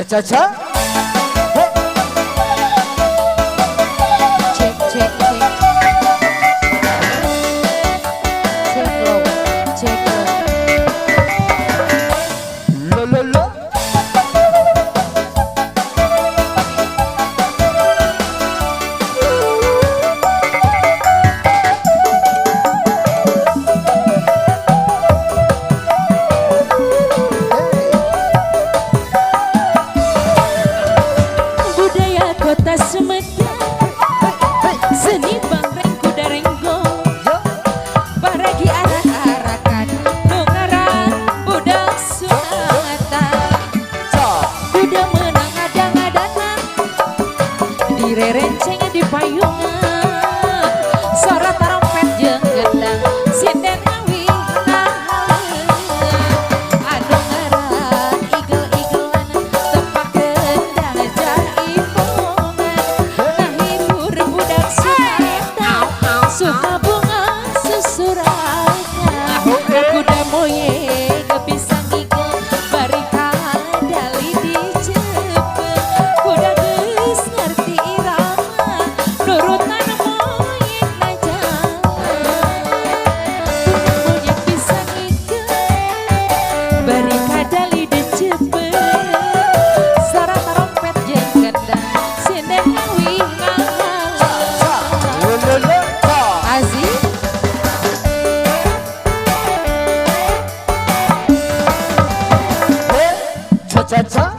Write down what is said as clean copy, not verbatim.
Caca. Cek cek cek. Cek lo, cek lo. Lo lo lo. Budaya kota Sumedang, seni bangreng kuda renggo, baragi arak-arakan nungaran budak Sumatera. Kuda menang adang-adangan, direrenceng di payungan, suara trompet jeung gendang sinden ngawi anu ngaran igel-igelan tepak gendang jaipongan ngahibur budak Sumatera suka bunga susurakan kuda moye bisa ngigel bari kadali dicepet kuda geus ngerti irama nurutan moye na jalan kuda moye bisa ngigel bari kadali dicepet suara trompet jeung gendang sinden ngawi Lo lo lo. Aziz Caca.